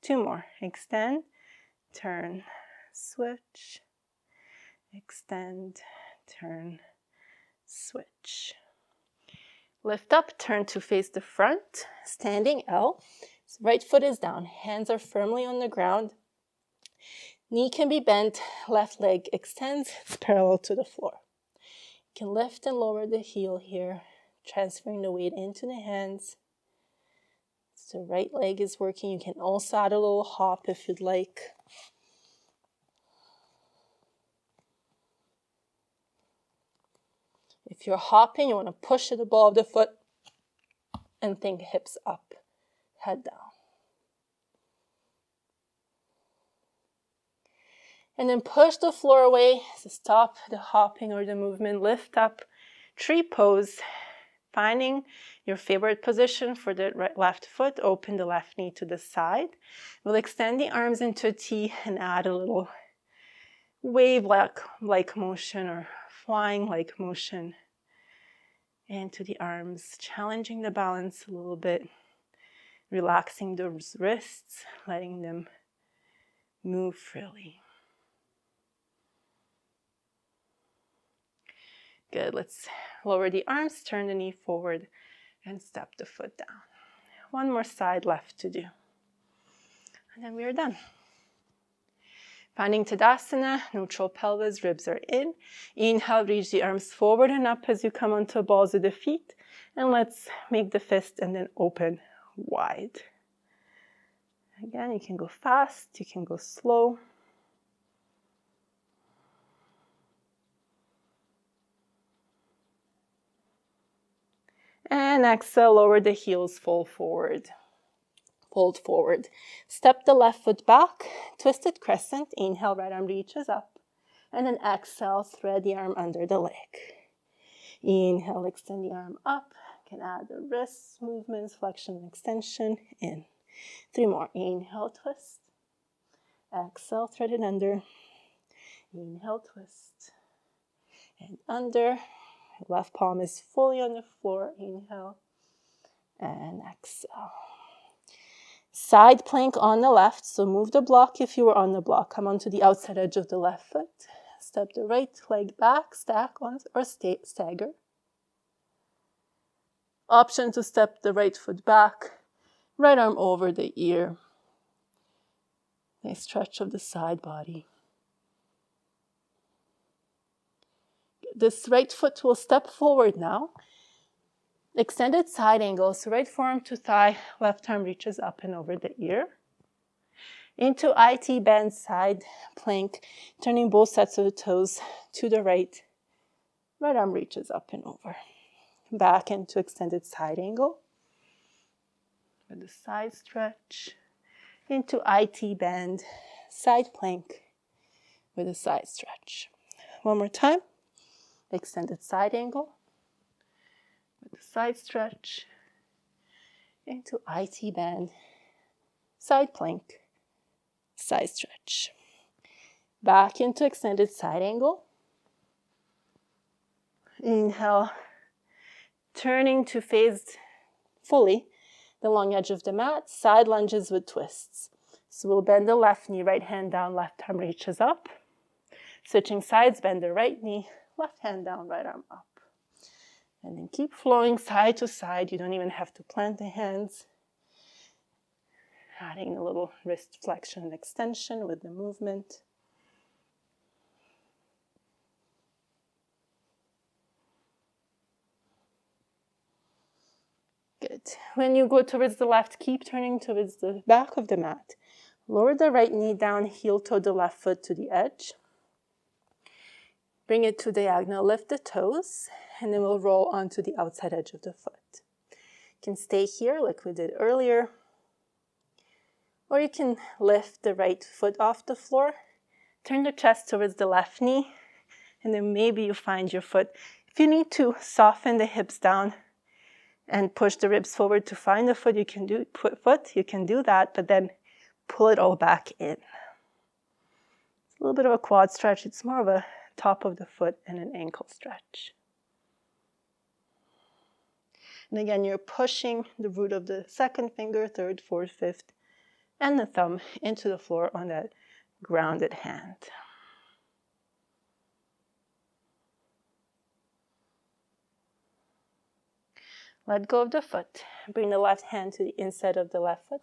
Two more. Extend, turn, switch. Extend, turn, switch. Lift up, turn to face the front, standing L. So right foot is down, hands are firmly on the ground. Knee can be bent, left leg extends, it's parallel to the floor. You can lift and lower the heel here, transferring the weight into the hands. So right leg is working. You can also add a little hop if you'd like. If you're hopping, you want to push to the ball of the foot and think hips up, head down. And then push the floor away to stop the hopping or the movement. Lift up, tree pose, finding your favorite position for the left foot. Open the left knee to the side. We'll extend the arms into a T and add a little wave-like motion or flying-like motion into the arms, challenging the balance a little bit, relaxing those wrists, letting them move freely. Good, let's lower the arms, turn the knee forward, and step the foot down. One more side left to do. And then we are done. Finding Tadasana, neutral pelvis, ribs are in. Inhale, reach the arms forward and up as you come onto balls of the feet. And let's make the fist and then open wide. Again, you can go fast, you can go slow. And exhale, lower the heels, fold forward. Fold forward. Step the left foot back, twisted crescent. Inhale, right arm reaches up. And then exhale, thread the arm under the leg. Inhale, extend the arm up. You can add the wrist movements, flexion and extension. In. 3 more. Inhale, twist. Exhale, thread it under. Inhale, twist. And under. Left palm is fully on the floor. Inhale. And exhale. Side plank on the left. So move the block if you were on the block. Come onto the outside edge of the left foot. Step the right leg back. Stack on or stagger. Option to step the right foot back. Right arm over the ear. Nice stretch of the side body. This right foot will step forward now. Extended side angle, so right forearm to thigh, left arm reaches up and over the ear. Into IT bend side plank, turning both sets of the toes to the right. Right arm reaches up and over. Back into extended side angle. With the side stretch. Into IT bend, side plank with a side stretch. One more time. Extended side angle with a side stretch into IT bend, side plank, side stretch. Back into extended side angle. Inhale, turning to face fully the long edge of the mat, side lunges with twists. So we'll bend the left knee, right hand down, left arm reaches up. Switching sides, bend the right knee, left hand down, right arm up. And then keep flowing side to side. You don't even have to plant the hands. Adding a little wrist flexion and extension with the movement. Good. When you go towards the left, keep turning towards the back of the mat. Lower the right knee down, heel toe the left foot to the edge. Bring it to diagonal, lift the toes, and then we'll roll onto the outside edge of the foot. You can stay here like we did earlier, or you can lift the right foot off the floor, turn the chest towards the left knee, and then maybe you find your foot. If you need to soften the hips down and push the ribs forward to find the foot, you can do that, but then pull it all back in. It's a little bit of a quad stretch. It's more of a top of the foot and an ankle stretch. And again, you're pushing the root of the second finger, third, fourth, fifth, and the thumb into the floor on that grounded hand. Let go of the foot. Bring the left hand to the inside of the left foot.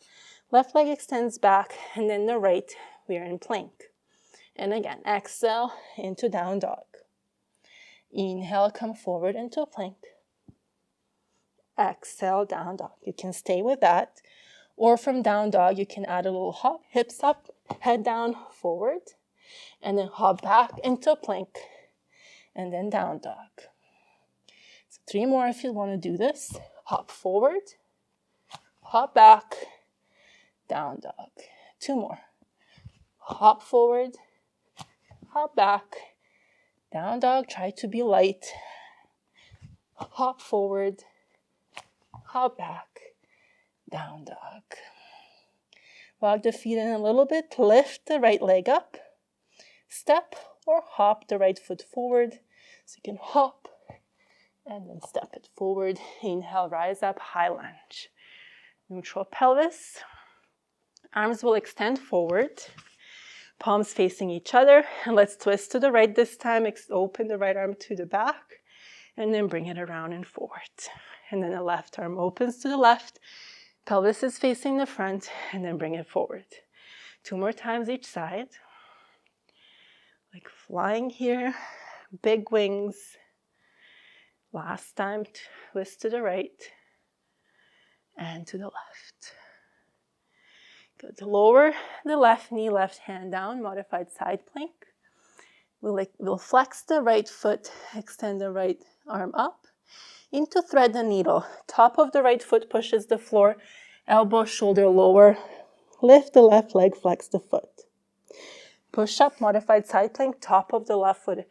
Left leg extends back, and then the right, we are in plank. And again, exhale into down dog. Inhale, come forward into a plank. Exhale, down dog. You can stay with that. Or from down dog, you can add a little hop, hips up, head down, forward. And then hop back into a plank. And then down dog. So 3 more if you want to do this. Hop forward, hop back, down dog. 2 more. Hop forward, hop back, down dog. Try to be light. Hop forward, hop back, down dog. Walk the feet in a little bit. Lift the right leg up. Step or hop the right foot forward. So you can hop and then step it forward. Inhale, rise up, high lunge. Neutral pelvis. Arms will extend forward. Palms facing each other. And let's twist to the right this time. Open the right arm to the back. And then bring it around and forward. And then the left arm opens to the left. Pelvis is facing the front. And then bring it forward. 2 more times each side. Like flying here. Big wings. Last time, twist to the right. And to the left. Good. Lower the left knee, left hand down. Modified side plank. We'll flex the right foot. Extend the right arm up. into thread the needle. Top of the right foot pushes the floor, elbow, shoulder lower. Lift the left leg, flex the foot. Push up, modified side plank, top of the left foot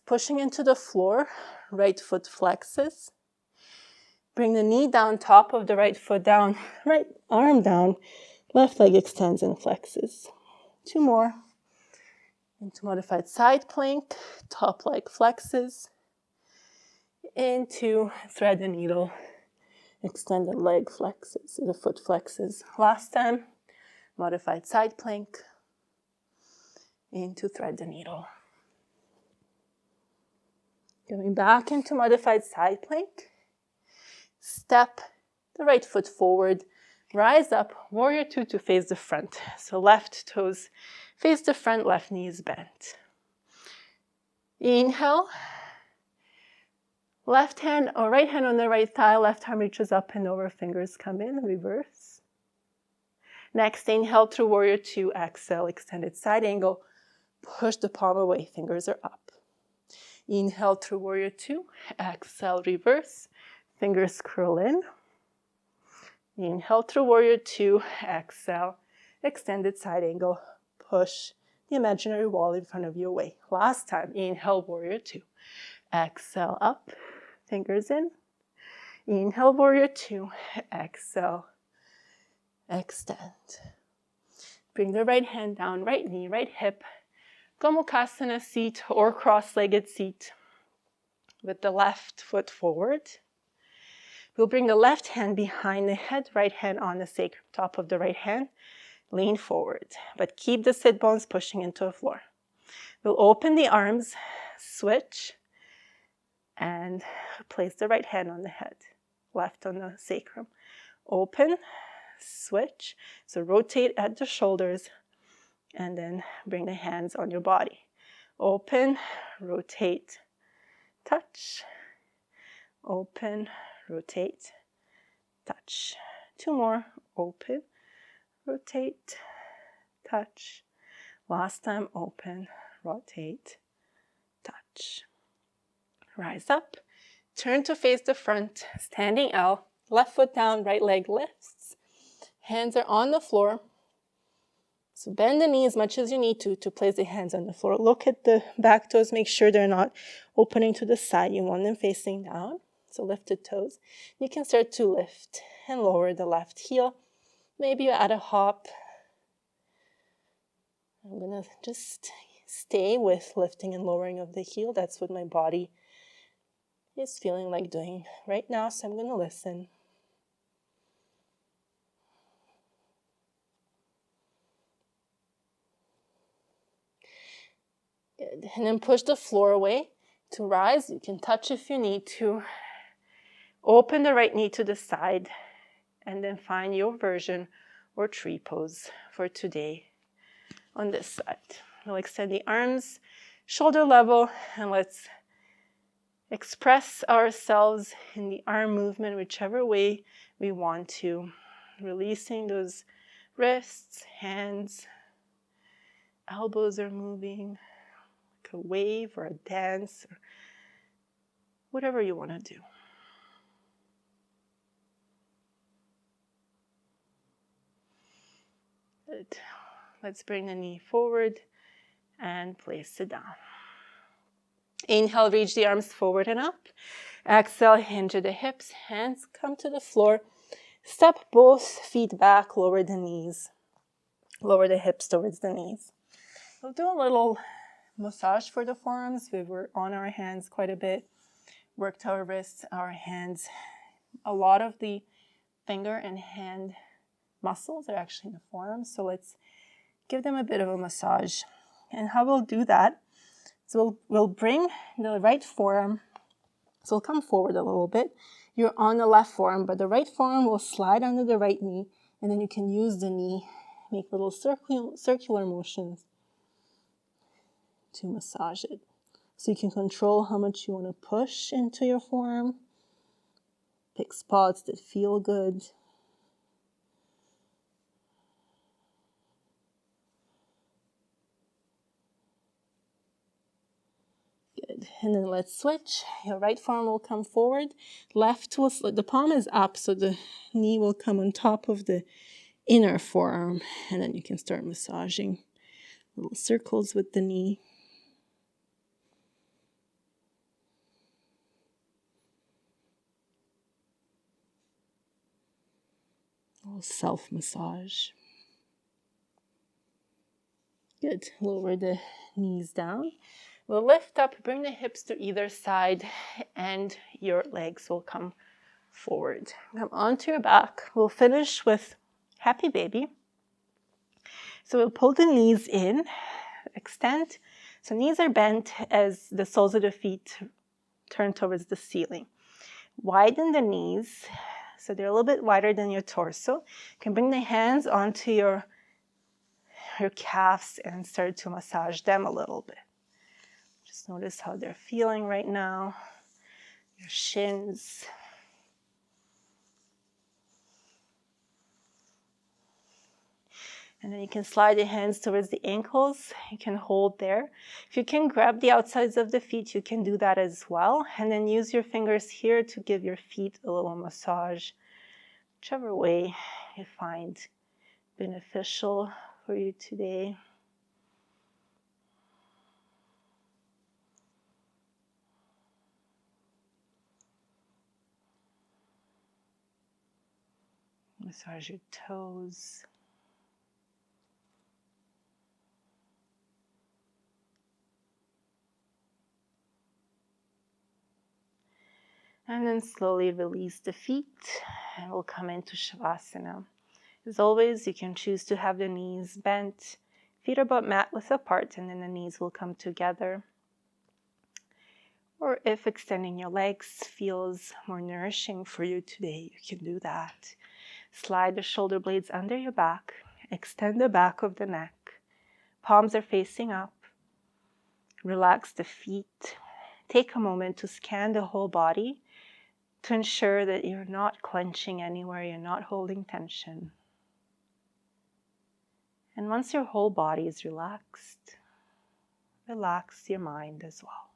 pushing into the floor, right foot flexes. Bring the knee down, top of the right foot down, right arm down, left leg extends and flexes. 2 more. Into modified side plank, top leg flexes. Into thread the needle, extended leg flexes, the foot flexes. Last time, modified side plank, into thread the needle. Going back into modified side plank. Step the right foot forward, rise up, warrior 2 to face the front. So left toes face the front, left knee is bent. Inhale. Left hand or right hand on the right thigh, left arm reaches up and over, fingers come in, reverse. Next, inhale through warrior 2, exhale, extended side angle, push the palm away, fingers are up. Inhale through warrior 2, exhale, reverse, fingers curl in. Inhale through warrior 2, exhale, extended side angle, push the imaginary wall in front of you away. Last time, inhale, warrior 2, exhale, up, fingers in. Inhale, warrior 2, exhale, extend. Bring the right hand down, right knee, right hip, Gomukhasana seat or cross-legged seat with the left foot forward. We'll bring the left hand behind the head, right hand on the sacrum, top of the right hand. Lean forward, but keep the sit bones pushing into the floor. We'll open the arms, switch, and place the right hand on the head, left on the sacrum. Open, switch, so rotate at the shoulders, and then bring the hands on your body. Open, rotate, touch, open, rotate, touch. 2 more, open, rotate, touch. Last time, open, rotate, touch. Rise up, turn to face the front, standing L, left foot down, right leg lifts. Hands are on the floor. So bend the knee as much as you need to place the hands on the floor. Look at the back toes, make sure they're not opening to the side. You want them facing down. So lifted toes. You can start to lift and lower the left heel. Maybe you add a hop. I'm going to just stay with lifting and lowering of the heel. That's what my body is feeling like doing right now. So I'm going to listen. Good. And then push the floor away to rise. You can touch if you need to. Open the right knee to the side and then find your version or tree pose for today on this side. We'll extend the arms shoulder level and let's express ourselves in the arm movement whichever way we want to. Releasing those wrists, hands, elbows are moving. A wave or a dance, or whatever you want to do. Good. Let's bring the knee forward and place it down. Inhale, reach the arms forward and up. Exhale, hinge at the hips, hands come to the floor. Step both feet back, lower the knees. Lower the hips towards the knees. We'll do a little massage for the forearms. We were on our hands quite a bit, worked our wrists, our hands. A lot of the finger and hand muscles are actually in the forearms, so let's give them a bit of a massage. And how we'll do that is we'll bring the right forearm, so we'll come forward a little bit. You're on the left forearm, but the right forearm will slide under the right knee, and then you can use the knee, make little circular motions to massage it. So you can control how much you want to push into your forearm. Pick spots that feel good. Good. And then let's switch. Your right forearm will come forward. Left will, the palm is up, so the knee will come on top of the inner forearm. And then you can start massaging little circles with the knee. A little self-massage. Good. Lower the knees down. We'll lift up, bring the hips to either side, and your legs will come forward. Come onto your back. We'll finish with happy baby. So we'll pull the knees in, extend. So knees are bent as the soles of the feet turn towards the ceiling. Widen the knees so they're a little bit wider than your torso. You can bring the hands onto your calves and start to massage them a little bit. Just notice how they're feeling right now. Your shins. And then you can slide the hands towards the ankles. You can hold there. If you can grab the outsides of the feet, you can do that as well. And then use your fingers here to give your feet a little massage, whichever way you find beneficial for you today. Massage your toes. And then slowly release the feet, and we'll come into Shavasana. As always, you can choose to have the knees bent, feet are about mat width apart, and then the knees will come together. Or if extending your legs feels more nourishing for you today, you can do that. Slide the shoulder blades under your back, extend the back of the neck, palms are facing up, relax the feet. Take a moment to scan the whole body to ensure that you're not clenching anywhere, you're not holding tension. And once your whole body is relaxed, relax your mind as well.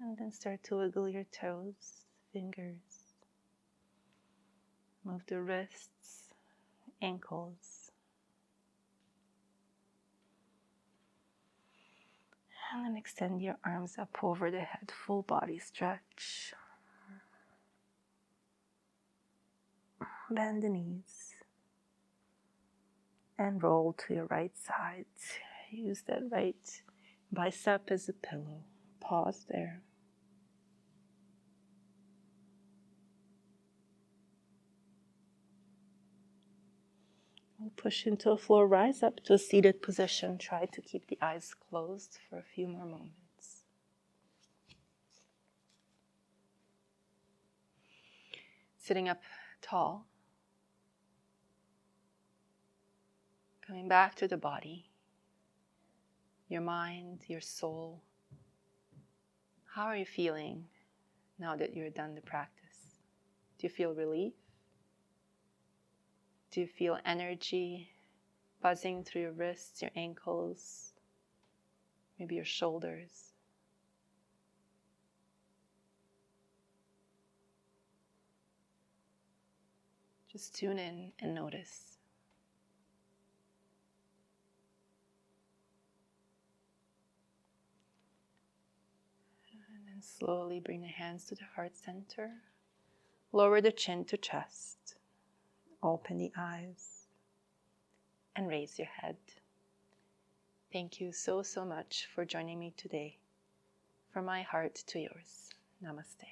And then start to wiggle your toes, fingers. Move the wrists, ankles. And then extend your arms up over the head, full body stretch. Bend the knees. And roll to your right side. Use that right bicep as a pillow. Pause there. Push into a floor, rise up to a seated position. Try to keep the eyes closed for a few more moments. Sitting up tall. Coming back to the body, your mind, your soul. How are you feeling now that you're done the practice? Do you feel relief? Do you feel energy buzzing through your wrists, your ankles, maybe your shoulders? Just tune in and notice. And then slowly bring the hands to the heart center. Lower the chin to chest. Open the eyes. And raise your head. Thank you so much for joining me today. From my heart to yours. Namaste.